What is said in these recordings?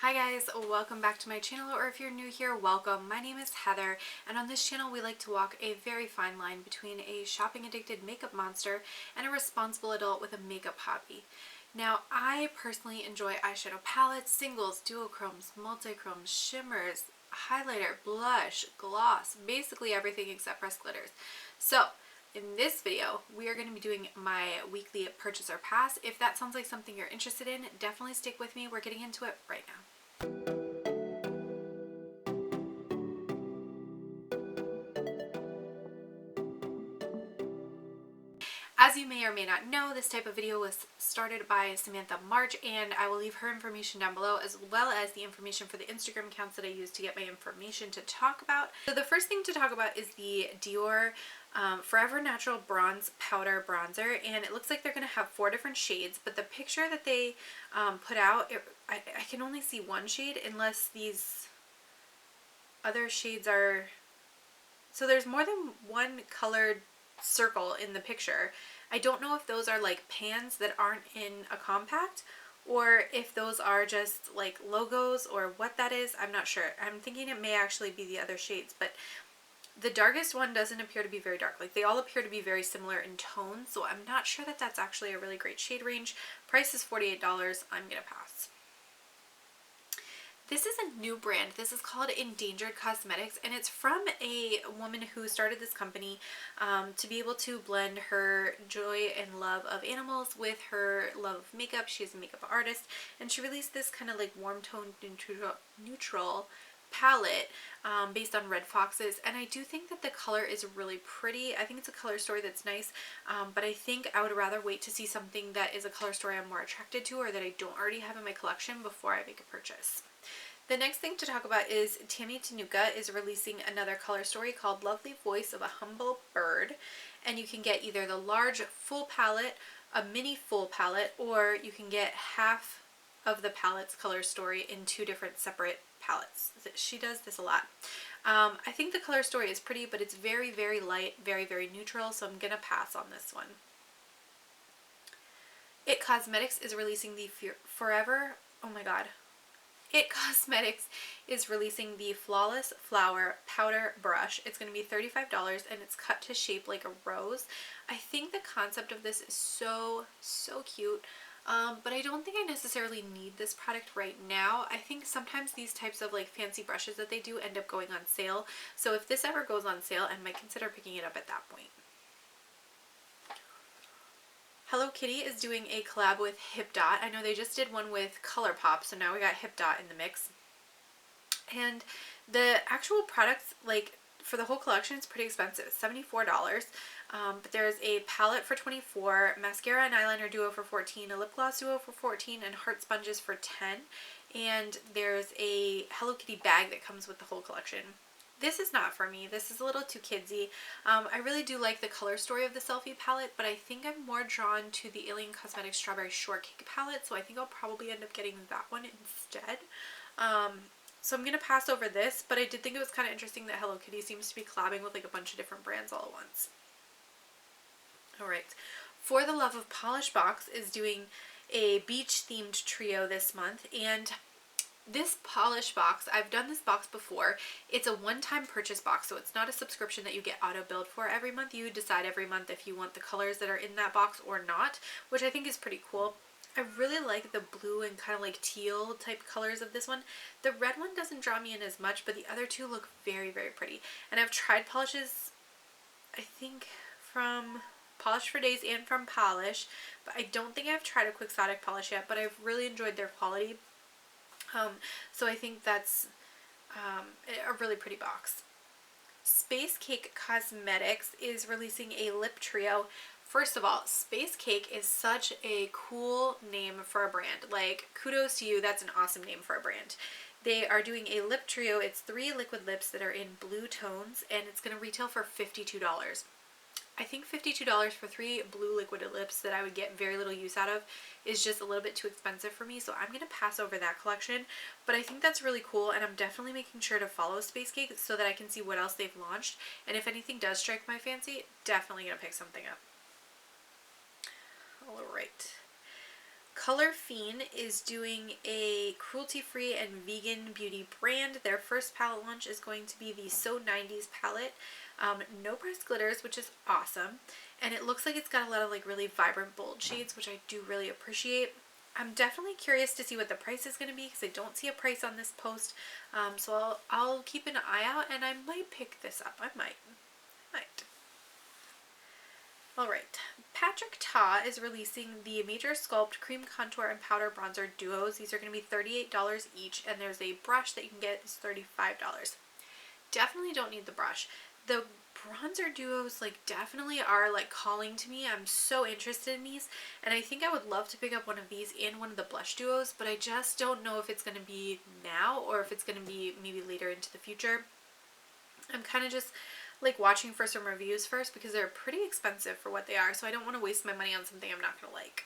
Hi guys, welcome back to my channel, or if you're new here, welcome. My name is Heather, and on this channel we like to walk a very fine line between a shopping addicted makeup monster and a responsible adult with a makeup hobby. Now, I personally enjoy eyeshadow palettes, singles, duochromes, multichromes, shimmers, highlighter, blush, gloss, basically everything except pressed glitters. So, in this video, we are going to be doing my weekly purchaser pass. If that sounds like something you're interested in, definitely stick with me. We're getting into it right now. As you may or may not know, this type of video was started by Samantha March, and I will leave her information down below, as well as the information for the Instagram accounts that I use to get my information to talk about. So the first thing to talk about is the Dior Forever Natural Bronze Powder Bronzer, and it looks like they're going to have 4 different shades, but the picture that they put out, I can only see one shade unless these other shades are... So there's more than one colored circle in the picture. I don't know if those are like pans that aren't in a compact, or if those are just like logos, or what that is. I'm not sure. I'm thinking it may actually be the other shades, but the darkest one doesn't appear to be very dark. Like, they all appear to be very similar in tone, so I'm not sure that that's actually a really great shade range. Price is $48. I'm gonna pass. This is a new brand. This is called Endangered Cosmetics, and it's from a woman who started this company to be able to blend her joy and love of animals with her love of makeup. She's a makeup artist, and she released this kind of like warm toned neutral palette based on red foxes, and I do think that the color is really pretty. I think it's a color story that's nice, but I think I would rather wait to see something that is a color story I'm more attracted to, or that I don't already have in my collection, before I make a purchase. The next thing to talk about is Tammy Tenuka is releasing another color story called Lovely Voice of a Humble Bird, and you can get either the large full palette, a mini full palette, or you can get half of the palette's color story in 2 different separate palettes. She does this a lot. I think the color story is pretty, but it's very, very light, very, very neutral, so I'm gonna pass on this one. It Cosmetics is releasing the It Cosmetics is releasing the Flawless Flower Powder Brush. It's going to be $35, and it's cut to shape like a rose. I think the concept of this is so cute, but I don't think I necessarily need this product right now. I think sometimes these types of like fancy brushes that they do end up going on sale, so if this ever goes on sale, I might consider picking it up at that point. Hello Kitty is doing a collab with Hip Dot. I know they just did one with ColourPop, so now we got Hip Dot in the mix. And the actual products, like for the whole collection, it's pretty expensive. It's $74. But there's a palette for $24, mascara and eyeliner duo for $14, a lip gloss duo for $14, and heart sponges for $10. And there's a Hello Kitty bag that comes with the whole collection. This is not for me. This is a little too kidsy. I really do like the color story of the Selfie palette, but I think I'm more drawn to the Alien Cosmetics Strawberry Shortcake palette, so I think I'll probably end up getting that one instead. So I'm going to pass over this, but I did think it was kind of interesting that Hello Kitty seems to be collabing with like a bunch of different brands all at once. Alright, For the Love of Polish Box is doing a beach themed trio this month, and this polish box, I've done this box before. It's a one-time purchase box, so it's not a subscription that you get auto-billed for every month. You decide every month if you want the colors that are in that box or not, which I think is pretty cool. I really like the blue and kind of like teal type colors of this one. The red one doesn't draw me in as much, but the other two look very, very pretty. And I've tried polishes, I think from Polish for Days and from Polish, but I don't think I've tried a Quixotic polish yet, but I've really enjoyed their quality. So I think that's a really pretty box. Space Cake Cosmetics is releasing a lip trio. First of all, Space Cake is such a cool name for a brand. Like, kudos to you, that's an awesome name for a brand. They are doing a lip trio. It's 3 liquid lips that are in blue tones, and it's going to retail for $52. I think $52 for 3 blue liquid lips that I would get very little use out of is just a little bit too expensive for me, so I'm going to pass over that collection. But I think that's really cool, and I'm definitely making sure to follow Space Cake so that I can see what else they've launched, and if anything does strike my fancy, definitely going to pick something up. Alright. Color Fiend is doing a cruelty-free and vegan beauty brand. Their first palette launch is going to be the So 90s palette. No pressed glitters, which is awesome. And it looks like it's got a lot of like really vibrant bold shades, which I do really appreciate. I'm definitely curious to see what the price is going to be because I don't see a price on this post. So I'll keep an eye out, and I might pick this up. I might. Alright, Patrick Ta is releasing the Major Sculpt Cream Contour and Powder Bronzer Duos. These are going to be $38 each, and there's a brush that you can get is $35. Definitely don't need the brush. The bronzer duos like definitely are like calling to me. I'm so interested in these, and I think I would love to pick up one of these and one of the blush duos, but I just don't know if it's going to be now or if it's going to be maybe later into the future. I'm kind of just like watching for some reviews first because they're pretty expensive for what they are, so I don't want to waste my money on something I'm not going to like.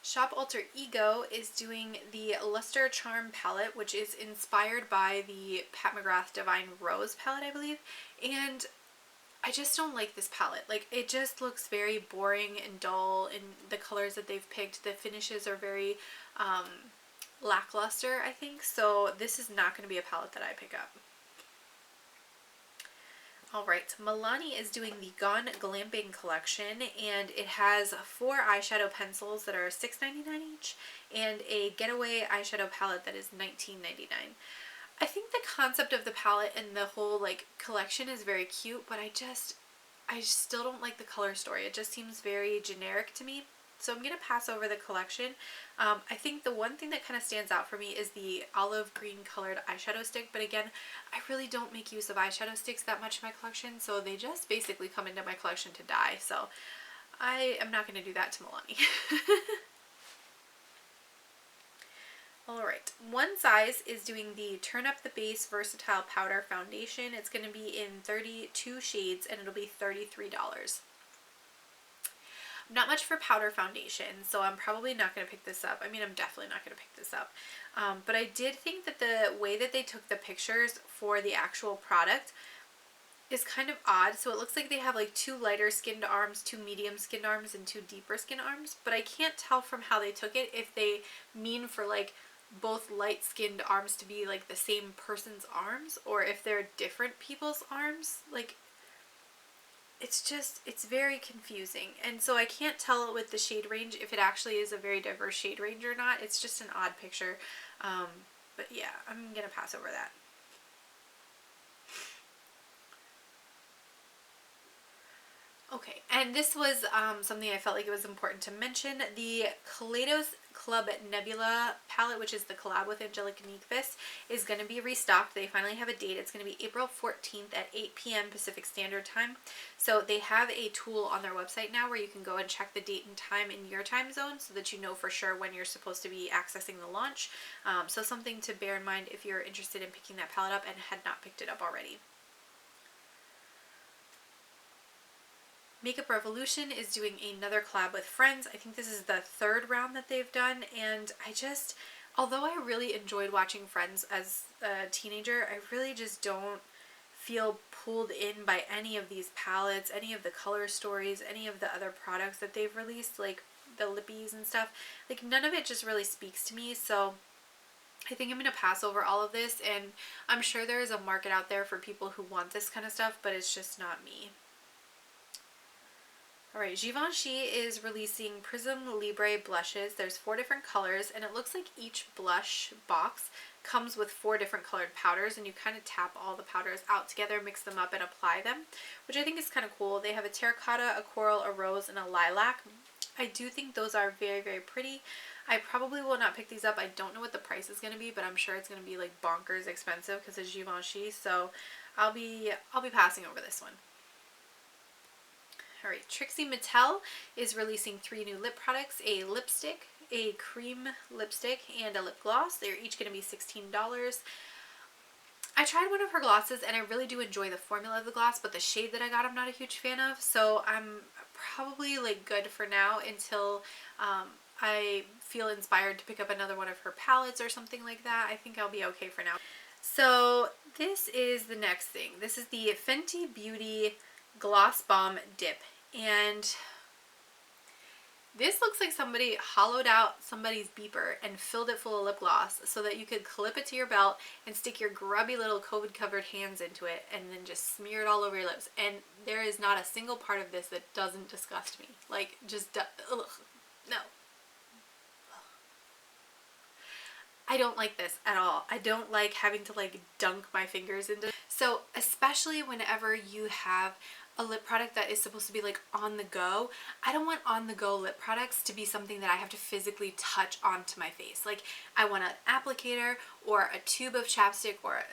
Shop Alter Ego is doing the Luster Charm palette, which is inspired by the Pat McGrath Divine Rose palette, I believe, and I just don't like this palette. Like, it just looks very boring and dull in the colors that they've picked. The finishes are very lackluster, I think, so this is not going to be a palette that I pick up. Alright, Milani is doing the Gone Glamping collection, and it has 4 eyeshadow pencils that are $6.99 each, and a Getaway eyeshadow palette that is $19.99. I think the concept of the palette and the whole like collection is very cute, but I still don't like the color story. It just seems very generic to me. So I'm going to pass over the collection. I think the one thing that kind of stands out for me is the olive green colored eyeshadow stick, but again, I really don't make use of eyeshadow sticks that much in my collection, so they just basically come into my collection to die, so I am not going to do that to Milani. Alright, One Size is doing the Turn Up the Base Versatile Powder Foundation. It's going to be in 32 shades, and it'll be $33. Not much for powder foundation, so I'm probably not going to pick this up. I mean, I'm definitely not going to pick this up. But I did think that the way that they took the pictures for the actual product is kind of odd. So it looks like they have like 2 lighter skinned arms, 2 medium skinned arms, and 2 deeper skinned arms. But I can't tell from how they took it if they mean for like both light skinned arms to be like the same person's arms, or if they're different people's arms. Like, it's very confusing, and so I can't tell with the shade range if it actually is a very diverse shade range or not. It's just an odd picture, but yeah, I'm gonna pass over that. Okay, and this was something I felt like it was important to mention. The Kaleidos Club Nebula palette, which is the collab with Angelique Nyqvist, is going to be restocked. They finally have a date. It's going to be April 14th at 8 p.m. Pacific Standard Time. So they have a tool on their website now where you can go and check the date and time in your time zone so that you know for sure when you're supposed to be accessing the launch. So something to bear in mind if you're interested in picking that palette up and had not picked it up already. Makeup Revolution is doing another collab with Friends. I think this is the 3rd round that they've done, and although I really enjoyed watching Friends as a teenager, I really just don't feel pulled in by any of these palettes, any of the color stories, any of the other products that they've released, like the lippies and stuff. Like, none of it just really speaks to me, so I think I'm going to pass over all of this, and I'm sure there is a market out there for people who want this kind of stuff, but it's just not me. Alright, Givenchy is releasing Prism Libre blushes. There's 4 different colors, and it looks like each blush box comes with 4 different colored powders, and you kind of tap all the powders out together, mix them up, and apply them, which I think is kind of cool. They have a terracotta, a coral, a rose, and a lilac. I do think those are very, very pretty. I probably will not pick these up. I don't know what the price is going to be, but I'm sure it's going to be like bonkers expensive because it's Givenchy, so I'll be passing over this one. Alright, Trixie Mattel is releasing 3 new lip products, a lipstick, a cream lipstick, and a lip gloss. They're each going to be $16. I tried one of her glosses, and I really do enjoy the formula of the gloss, but the shade that I got I'm not a huge fan of, so I'm probably like good for now until I feel inspired to pick up another one of her palettes or something like that. I think I'll be okay for now. So this is the next thing. This is the Fenty Beauty Gloss Bomb Dip, and This looks like somebody hollowed out somebody's beeper and filled it full of lip gloss so that you could clip it to your belt and stick your grubby little COVID covered hands into it and then just smear it all over your lips. And there is not a single part of this that doesn't disgust me. Like, just, ugh, no. I don't like this at all. I don't like having to like dunk my fingers into it. So especially whenever you have a lip product that is supposed to be like on the go, I don't want on the go lip products to be something that I have to physically touch onto my face. Like, I want an applicator or a tube of chapstick or a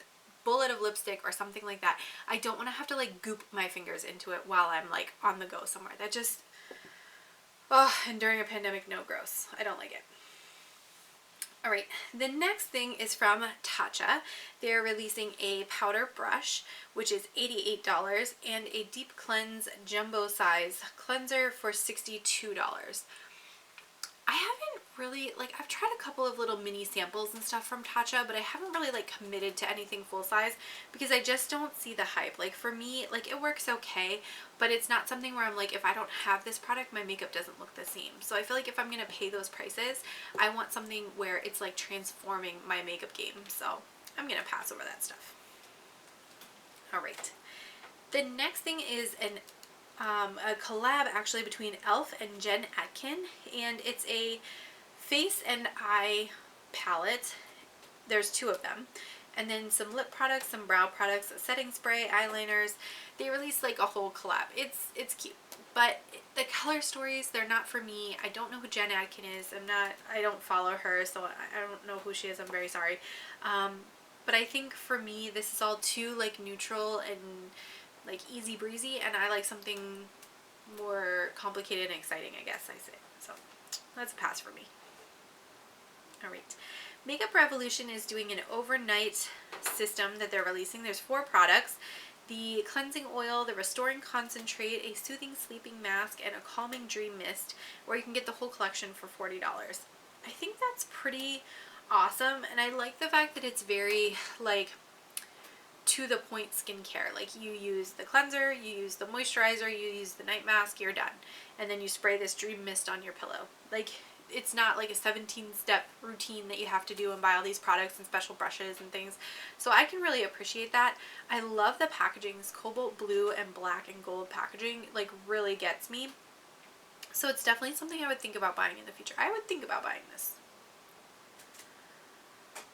bullet of lipstick or something like that. I don't want to have to like goop my fingers into it while I'm like on the go somewhere. That just, oh, and during a pandemic, no, gross. I don't like it. All right, the next thing is from Tatcha. They're releasing a powder brush, which is $88, and a deep cleanse jumbo size cleanser for $62. I haven't really, like, I've tried a couple of little mini samples and stuff from Tatcha, but I haven't really like committed to anything full size because I just don't see the hype. Like, for me, like, it works okay, but it's not something where I'm like, if I don't have this product, my makeup doesn't look the same. So I feel like if I'm gonna pay those prices, I want something where it's like transforming my makeup game. So I'm gonna pass over that stuff. All right, the next thing is a collab actually between e.l.f. and Jen Atkin, and it's a face and eye palette. There's two of them, and then some lip products, some brow products, a setting spray, eyeliners. They released like a whole collab. It's cute, but the color stories, they're not for me. I don't know who Jen Atkin is. I don't follow her, so I don't know who she is. I'm very sorry. But I think for me, this is all too like neutral and like easy breezy, and I like something more complicated and exciting, I guess I say. So that's a pass for me. All right, Makeup Revolution is doing an overnight system that they're releasing. There's 4 products: the cleansing oil, the restoring concentrate, a soothing sleeping mask, and a calming dream mist, where you can get the whole collection for $40. I think that's pretty awesome, and I like the fact that it's very like to the point skincare. Like, you use the cleanser, you use the moisturizer, you use the night mask, you're done. And then you spray this dream mist on your pillow. Like, it's not like a 17-step routine that you have to do and buy all these products and special brushes and things. So I can really appreciate that. I love the packaging. This cobalt blue and black and gold packaging like really gets me. So it's definitely something I would think about buying in the future. I would think about buying this.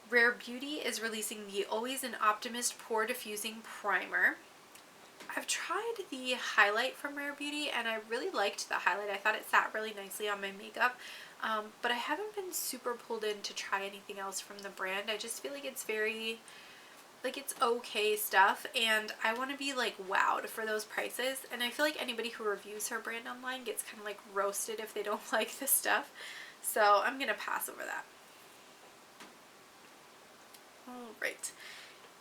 Rare Beauty is releasing the Always an Optimist Pore Diffusing Primer. I've tried the highlight from Rare Beauty, and I really liked the highlight. I thought it sat really nicely on my makeup, but I haven't been super pulled in to try anything else from the brand. I just feel like it's very, like, it's okay stuff, and I want to be like wowed for those prices. And I feel like anybody who reviews her brand online gets kind of like roasted if they don't like this stuff. So I'm gonna pass over that. Alright,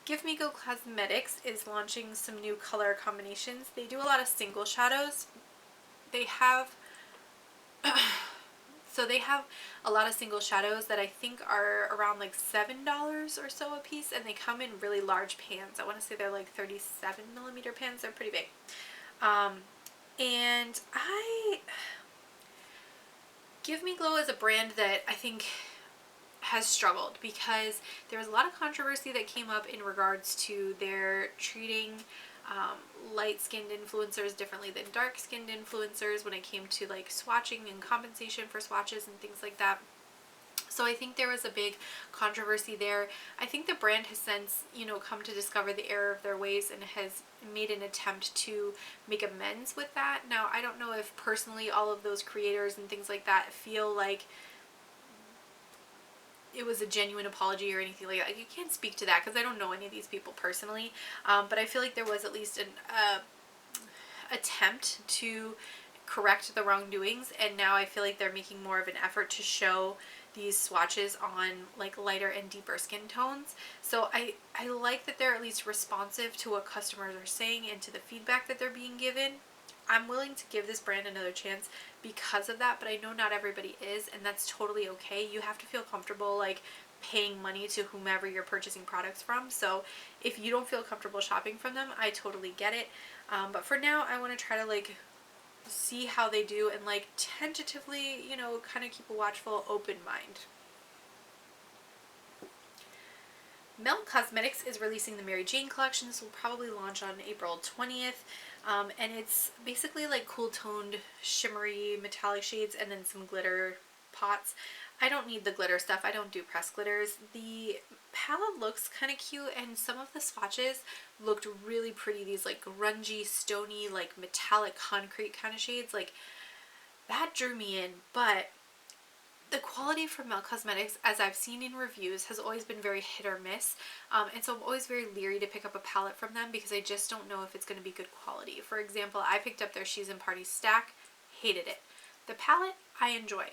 Give Me Go Cosmetics is launching some new color combinations. They do a lot of single shadows. They have they have a lot of single shadows that I think are around like $7 or so a piece, and they come in really large pans. I want to say they're like 37mm pans. They're pretty big. And Give Me Glow is a brand that I think has struggled because there was a lot of controversy that came up in regards to their treating light-skinned influencers differently than dark-skinned influencers when it came to like swatching and compensation for swatches and things like that. So I think there was a big controversy there. I think the brand has since, come to discover the error of their ways and has made an attempt to make amends with that. Now, I don't know if personally all of those creators and things like that feel like it was a genuine apology or anything like that. You can't speak to that because I don't know any of these people personally, but I feel like there was at least an attempt to correct the wrongdoings, and now I feel like they're making more of an effort to show these swatches on like lighter and deeper skin tones. So I like that they're at least responsive to what customers are saying and to the feedback that they're being given. I'm willing to give this brand another chance because of that, but I know not everybody is, and that's totally okay. You have to feel comfortable like paying money to whomever you're purchasing products from. So if you don't feel comfortable shopping from them, I totally get it. But for now, I want to try to like see how they do and like tentatively, you know, kind of keep a watchful open mind. Mel Cosmetics is releasing the Mary Jane collection. This will probably launch on April 20th. And it's basically like cool toned shimmery metallic shades and then some glitter pots. I don't need the glitter stuff. I don't do pressed glitters. The palette looks kind of cute and some of the swatches looked really pretty. These like grungy, stony, like metallic concrete kind of shades. Like that drew me in, but the quality from Mel Cosmetics, as I've seen in reviews, has always been very hit or miss. And so I'm always very leery to pick up a palette from them because I just don't know if it's going to be good quality. For example, I picked up their She's and Party stack, hated it. The palette, I enjoy.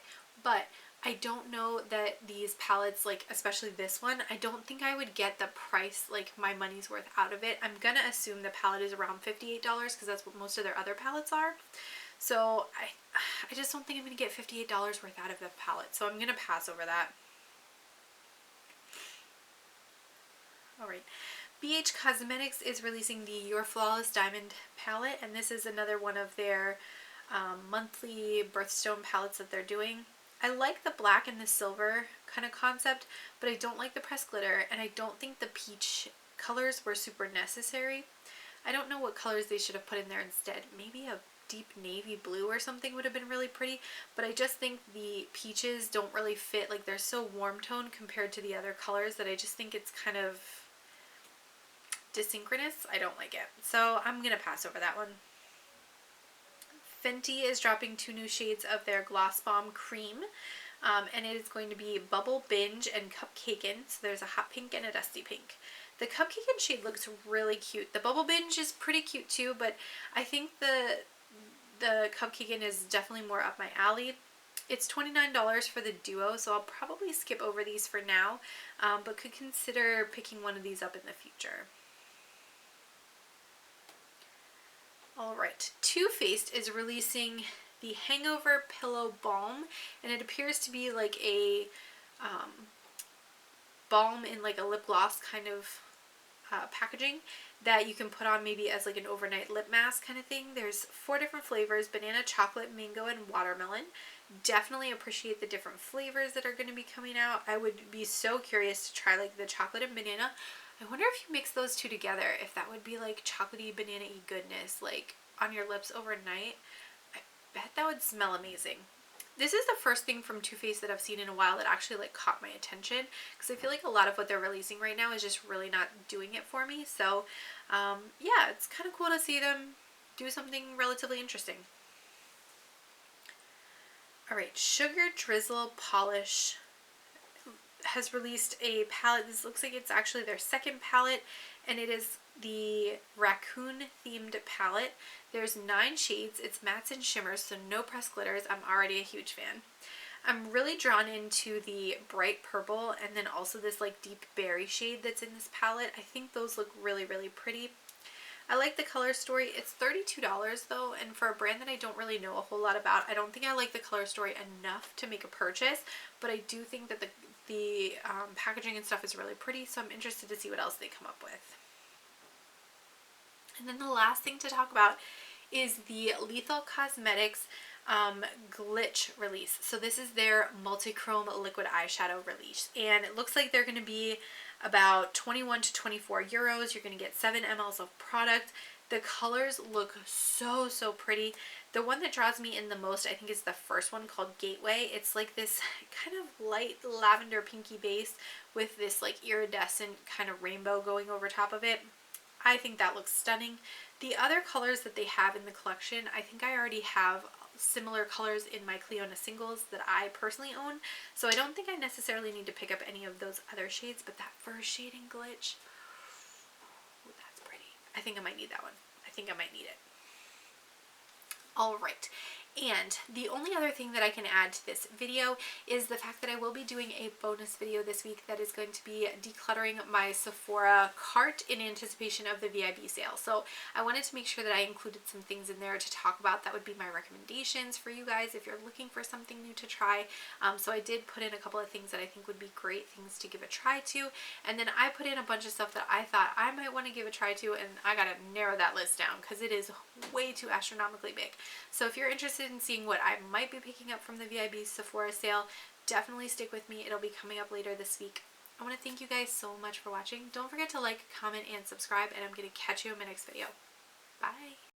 But I don't know that these palettes, like especially this one, I don't think I would get the price, like my money's worth out of it. I'm going to assume the palette is around $58 because that's what most of their other palettes are. So I just don't think I'm going to get $58 worth out of the palette. So I'm going to pass over that. Alright. BH Cosmetics is releasing the Your Flawless Diamond palette. And this is another one of their monthly birthstone palettes that they're doing. I like the black and the silver kind of concept, but I don't like the pressed glitter. And I don't think the peach colors were super necessary. I don't know what colors they should have put in there instead. Maybe a deep navy blue or something would have been really pretty, but I just think the peaches don't really fit. Like they're so warm toned compared to the other colors that I just think it's kind of desynchronous. I don't like it, so I'm gonna pass over that one. Fenty is dropping 2 new shades of their Gloss Bomb Cream, and it is going to be Bubble Binge and Cupcakein. So there's a hot pink and a dusty pink. The Cupcakein shade looks really cute. The Bubble Binge is pretty cute too, but I think the Cupcakein is definitely more up my alley. It's $29 for the duo, so I'll probably skip over these for now, but could consider picking one of these up in the future. Alright, Too Faced is releasing the Hangover Pillow Balm, and it appears to be like a balm in like a lip gloss kind of packaging that you can put on maybe as like an overnight lip mask kind of thing. There's 4 different flavors: banana, chocolate, mango, and watermelon. Definitely appreciate the different flavors that are going to be coming out. I would be so curious to try like the chocolate and banana. I wonder if you mix those two together, if that would be like chocolatey, banana-y goodness like on your lips overnight. I bet that would smell amazing. This is the first thing from Too Faced that I've seen in a while that actually like caught my attention, because I feel like a lot of what they're releasing right now is just really not doing it for me. So yeah, it's kind of cool to see them do something relatively interesting. Alright, Sugar Drizzle Polish has released a palette. This looks like it's actually their second palette, and it is the raccoon themed palette. There's 9 shades. It's mattes and shimmers, so no pressed glitters. I'm already a huge fan. I'm really drawn into the bright purple and then also this like deep berry shade that's in this palette. I think those look really, really pretty. I like the color story. It's $32 though, and for a brand that I don't really know a whole lot about, I don't think I like the color story enough to make a purchase, but I do think that the packaging and stuff is really pretty, so I'm interested to see what else they come up with. And then the last thing to talk about is the Lethal Cosmetics Glitch release. So this is their multi-chrome liquid eyeshadow release, and it looks like they're going to be about 21 to 24 euros. You're going to get 7 mLs of product. The colors look so, so pretty. The one that draws me in the most, I think, is the first one called Gateway. It's like this kind of light lavender pinky base with this like iridescent kind of rainbow going over top of it. I think that looks stunning. The other colors that they have in the collection, I think I already have similar colors in my Cleona singles that I personally own, so I don't think I necessarily need to pick up any of those other shades, but that first shade in Glitch, ooh, that's pretty. I think I might need that one. I think I might need it. Alright, And the only other thing that I can add to this video is the fact that I will be doing a bonus video this week that is going to be decluttering my Sephora cart in anticipation of the VIB sale. So I wanted to make sure that I included some things in there to talk about that would be my recommendations for you guys if you're looking for something new to try. So I did put in a couple of things that I think would be great things to give a try to, and then I put in a bunch of stuff that I thought I might want to give a try to, and I gotta narrow that list down because it is way too astronomically big. So if you're interested in seeing what I might be picking up from the VIB Sephora sale, definitely stick with me. It'll be coming up later this week. I want to thank you guys so much for watching. Don't forget to like, comment, and subscribe, and I'm going to catch you in my next video. Bye!